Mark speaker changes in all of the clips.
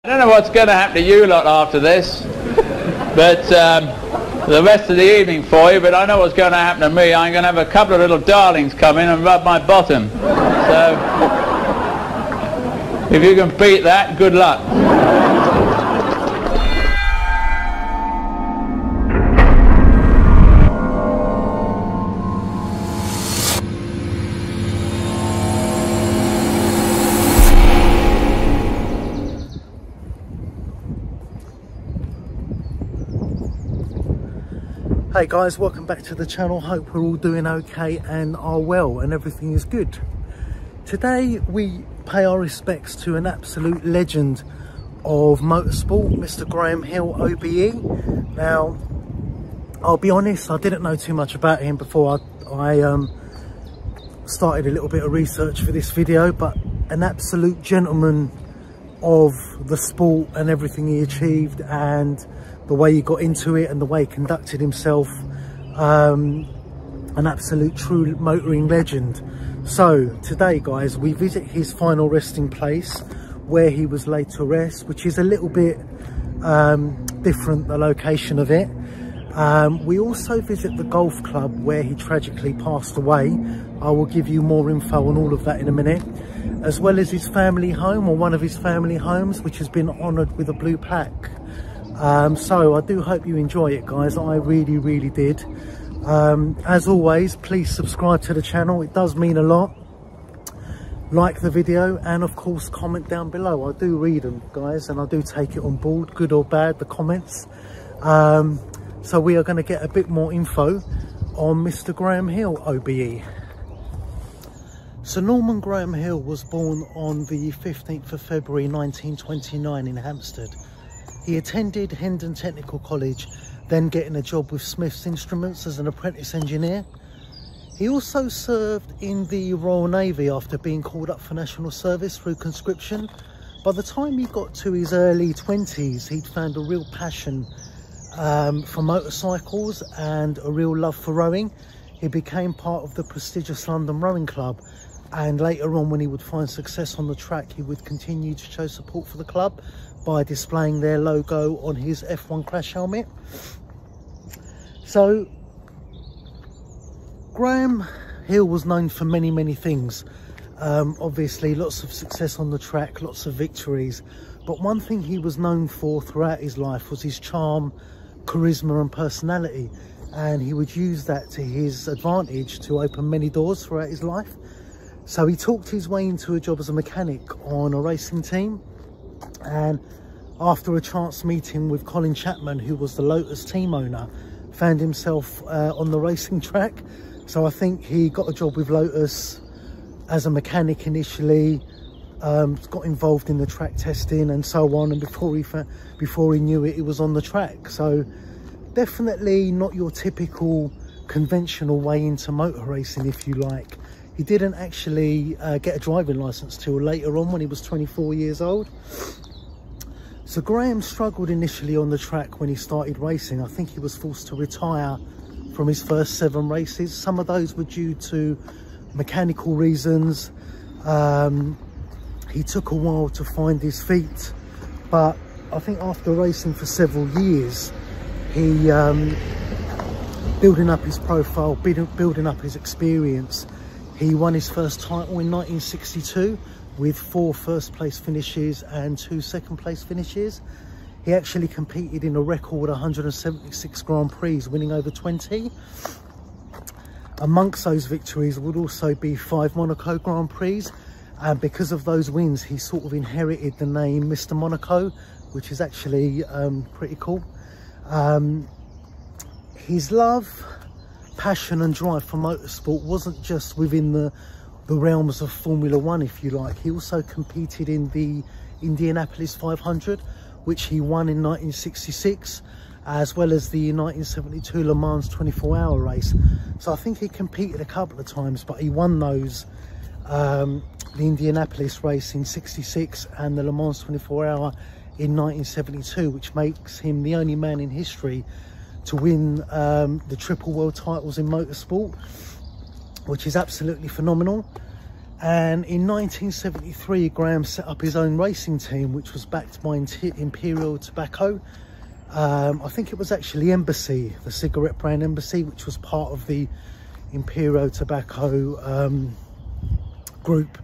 Speaker 1: I don't know what's going to happen to you lot after this, but the rest of the evening for you, but I know what's going to happen to me. I'm going to have a couple of little darlings come in and rub my bottom. So, if you can beat that, good luck.
Speaker 2: Hey guys, welcome back to the channel. Hope we're all doing okay and are well and everything is good. Today we pay our respects to an absolute legend of motorsport, Mr. Graham Hill OBE. Now, I'll be honest, I didn't know too much about him before I started a little bit of research for this video, but an absolute gentleman of the sport and everything he achieved and the way he got into it and the way he conducted himself, an absolute true motoring legend. So today guys, we visit his final resting place where he was laid to rest, which is a little bit different, the location of it. We also visit the golf club where he tragically passed away. I will give you more info on all of that in a minute, as well as his family home, or one of his family homes, which has been honoured with a blue plaque. So I do hope you enjoy it guys. I really did. As always, please subscribe to the channel, it does mean a lot. Like the video and of course comment down below. I do read them guys and I do take it on board, good or bad, the comments. So we are going to get a bit more info on Mr. Graham Hill OBE. So Norman Graham Hill was born on the 15th of February 1929 in Hampstead. He attended Hendon Technical College, then getting a job with Smith's Instruments as an apprentice engineer. He also served in the Royal Navy after being called up for national service through conscription. By the time he got to his early 20s, he'd found a real passion for motorcycles and a real love for rowing. He became part of the prestigious London Rowing Club, and later on when he would find success on the track, he would continue to show support for the club by displaying their logo on his F1 crash helmet. So Graham Hill was known for many things. Obviously lots of success on the track, lots of victories, but one thing he was known for throughout his life was his charm, charisma and personality, and he would use that to his advantage to open many doors throughout his life. So he talked his way into a job as a mechanic on a racing team, and after a chance meeting with Colin Chapman, who was the Lotus team owner, found himself on the racing track. So I think he got a job with Lotus as a mechanic initially, got involved in the track testing and so on, and before he knew it, he was on the track. So definitely not your typical conventional way into motor racing, if you like. He didn't actually get a driving license till later on when he was 24 years old. So Graham struggled initially on the track when he started racing. I think he was forced to retire from his first 7 races. Some of those were due to mechanical reasons. He took a while to find his feet, but I think after racing for several years, he building up his profile, building up his experience. He won his first title in 1962 with 4 first place finishes and 2 second place finishes. He actually competed in a record 176 Grand Prix, winning over 20. Amongst those victories would also be 5 Monaco Grand Prix, and because of those wins he sort of inherited the name Mr. Monaco, which is actually pretty cool. His love, passion and drive for motorsport wasn't just within the realms of Formula One, if you like. He also competed in the Indianapolis 500, which he won in 1966, as well as the 1972 Le Mans 24-hour race. So I think he competed a couple of times, but he won those, the Indianapolis race in 66 and the Le Mans 24-hour in 1972, which makes him the only man in history to win the triple world titles in motorsport, which is absolutely phenomenal. And in 1973, Graham set up his own racing team, which was backed by Imperial Tobacco. I think it was actually Embassy, the cigarette brand Embassy, which was part of the Imperial Tobacco group,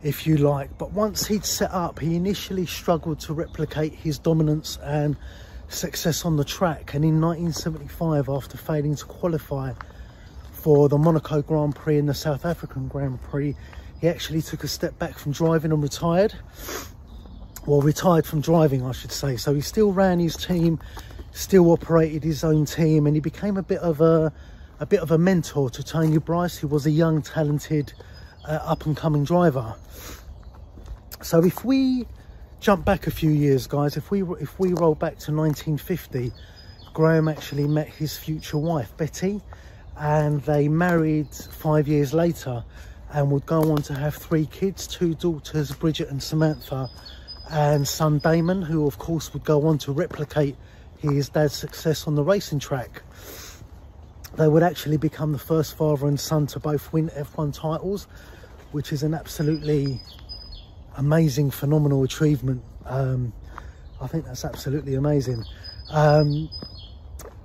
Speaker 2: if you like. But once he'd set up, he initially struggled to replicate his dominance and success on the track. And in 1975, after failing to qualify for the Monaco Grand Prix and the South African Grand Prix, he actually took a step back from driving and retired. Well, retired from driving, I should say. So he still ran his team, still operated his own team, and he became a bit of a mentor to Tony Bryce, who was a young, talented, up-and-coming driver. So if we jump back a few years, guys, if we roll back to 1950, Graham actually met his future wife, Betty, and they married 5 years later, and would go on to have 3 kids, 2 daughters, Bridget and Samantha, and son Damon, who of course would go on to replicate his dad's success on the racing track. They would actually become the first father and son to both win F1 titles, which is an absolutely amazing, phenomenal achievement. I think that's absolutely amazing.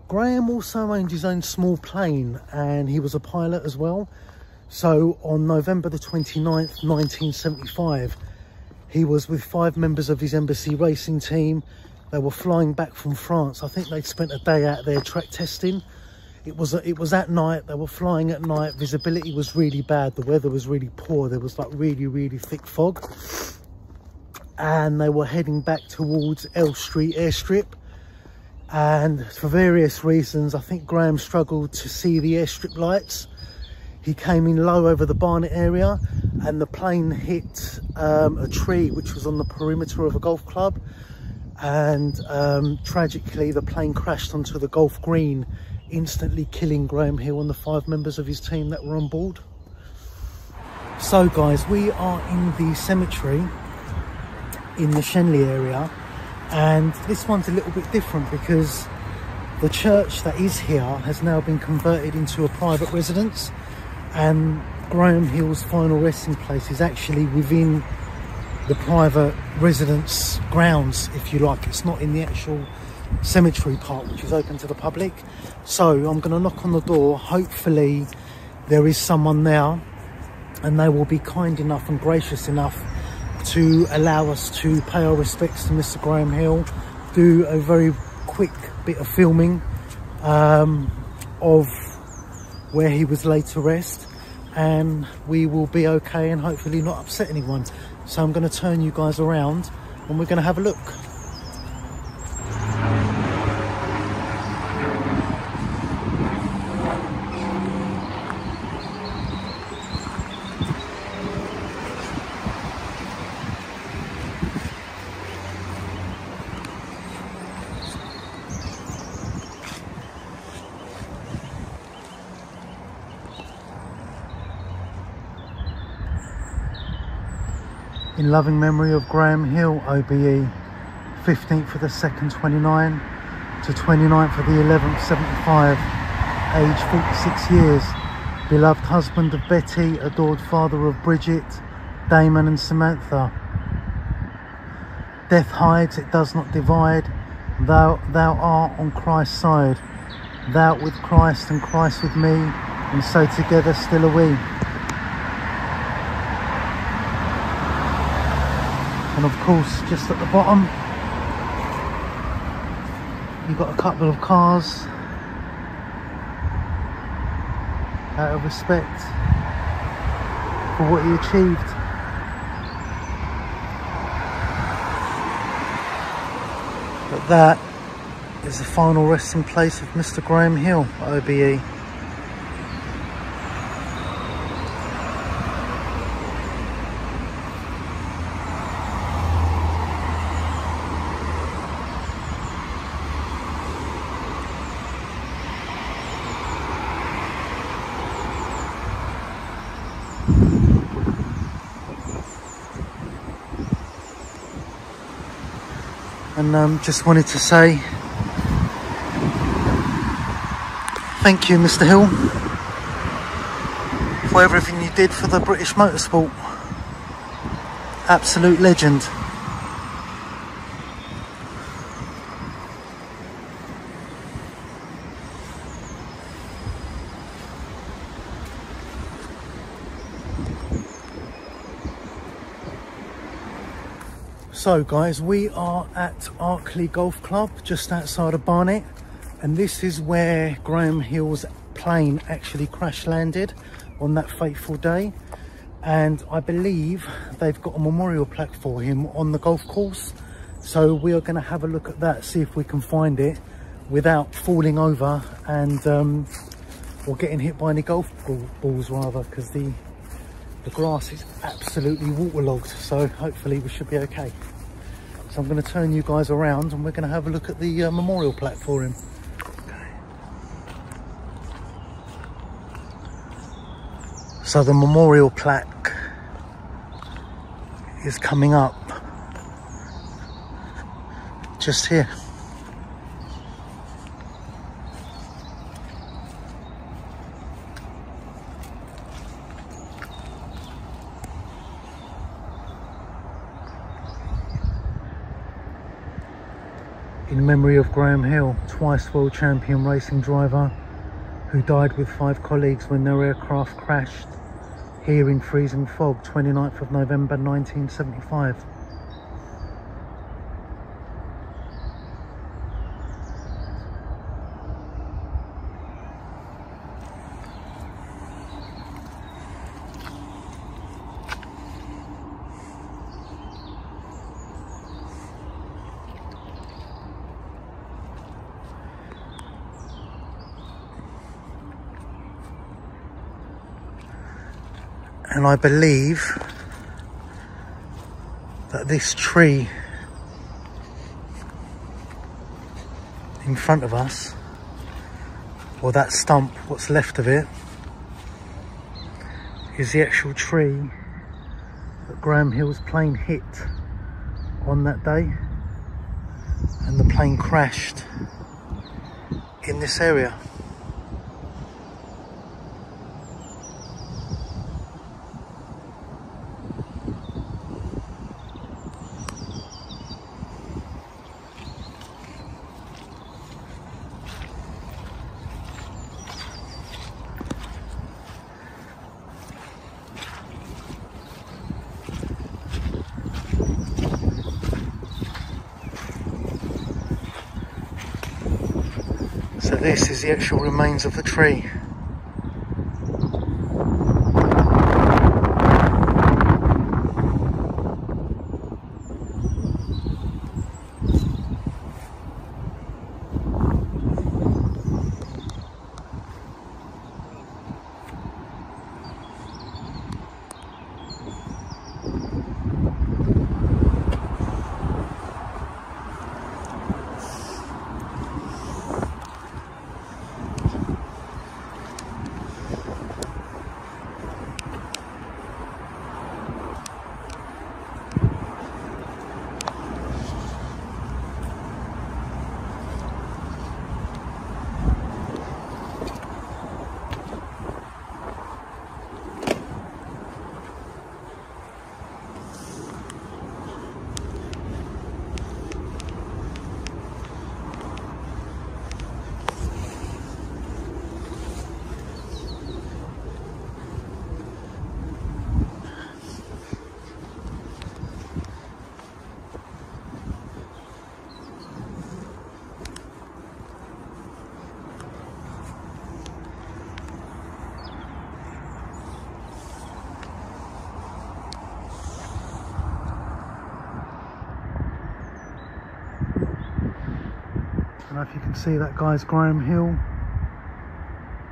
Speaker 2: Graham also owned his own small plane, and he was a pilot as well. So on November the 29th, 1975, he was with 5 members of his Embassy racing team. They were flying back from France. I think they'd spent a day out there track testing. It was at night. They were flying at night. Visibility was really bad. The weather was really poor. There was like really thick fog. And they were heading back towards Elstree airstrip. And for various reasons, I think Graham struggled to see the airstrip lights. He came in low over the Barnet area, and the plane hit a tree which was on the perimeter of a golf club. And tragically, the plane crashed onto the golf green, instantly killing Graham Hill and the 5 members of his team that were on board. So guys, we are in the cemetery in the Shenley area, and this one's a little bit different because the church that is here has now been converted into a private residence, and Graham Hill's final resting place is actually within the private residence grounds, if you like. It's not in the actual cemetery part, which is open to the public. So I'm going to knock on the door. Hopefully there is someone there, and they will be kind enough and gracious enough to allow us to pay our respects to Mr. Graham Hill, do a very quick bit of filming of where he was laid to rest, and we will be okay and hopefully not upset anyone. So I'm going to turn you guys around and we're going to have a look. In loving memory of Graham Hill, OBE, 15th of the 2nd, 29 to 29th of the 11th, 75, age 46 years, beloved husband of Betty, adored father of Bridget, Damon and Samantha. Death hides, it does not divide, thou art on Christ's side, thou with Christ and Christ with me, and so together still are we. And of course, just at the bottom, you've got a couple of cars out of respect for what he achieved. But that is the final resting place of Mr. Graham Hill, OBE. And just wanted to say thank you, Mr. Hill, for everything you did for the British motorsport. Absolute legend. So guys, we are at Arkley Golf Club just outside of Barnet, and this is where Graham Hill's plane actually crash landed on that fateful day. And I believe they've got a memorial plaque for him on the golf course, so we are going to have a look at that, see if we can find it without falling over and or getting hit by any golf balls rather, because the grass is absolutely waterlogged, so hopefully we should be okay. So I'm going to turn you guys around and we're going to have a look at the memorial plaque for him. So the memorial plaque is coming up just here. In memory of Graham Hill, twice world champion racing driver who died with 5 colleagues when their aircraft crashed here in freezing fog, 29th of November 1975. And I believe that this tree in front of us, or that stump, what's left of it, is the actual tree that Graham Hill's plane hit on that day, and the plane crashed in this area. So this is the actual remains of the tree. I don't know if you can see that guy's Graham Hill,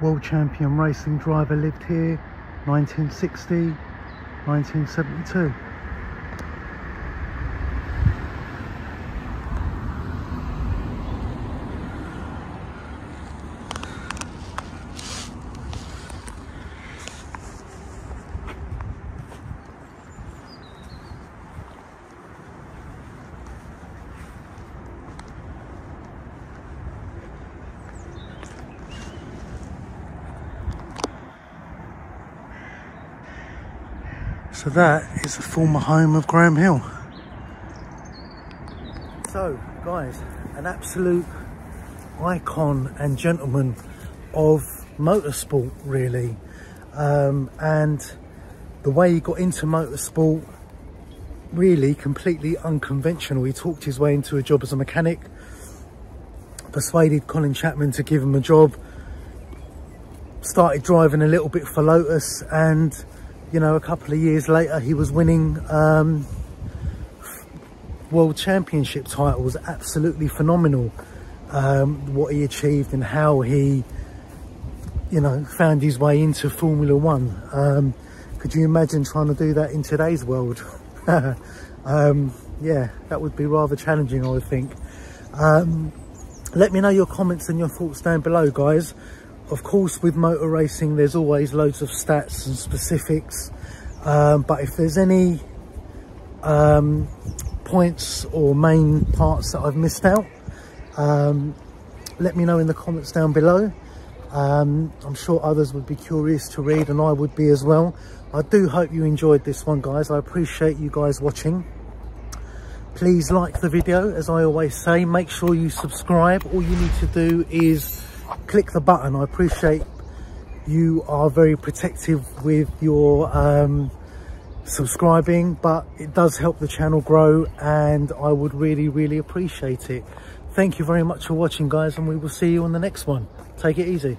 Speaker 2: world champion racing driver, lived here 1960, 1972. So that is the former home of Graham Hill. So guys, an absolute icon and gentleman of motorsport really, and the way he got into motorsport, really completely unconventional. He talked his way into a job as a mechanic, persuaded Colin Chapman to give him a job, started driving a little bit for Lotus, and you know, a couple of years later he was winning world championship titles. Absolutely phenomenal what he achieved and how he, you know, found his way into Formula One. Could you imagine trying to do that in today's world? Yeah, that would be rather challenging, I would think. Let me know your comments and your thoughts down below, guys. Of course, with motor racing, there's always loads of stats and specifics. But if there's any points or main parts that I've missed out, let me know in the comments down below. I'm sure others would be curious to read, and I would be as well. I do hope you enjoyed this one, guys. I appreciate you guys watching. Please like the video, as I always say. Make sure you subscribe. All you need to do is click the button. I appreciate you are very protective with your subscribing, but it does help the channel grow, and I would really appreciate it. Thank you very much for watching, guys, and we will see you on the next one. Take it easy.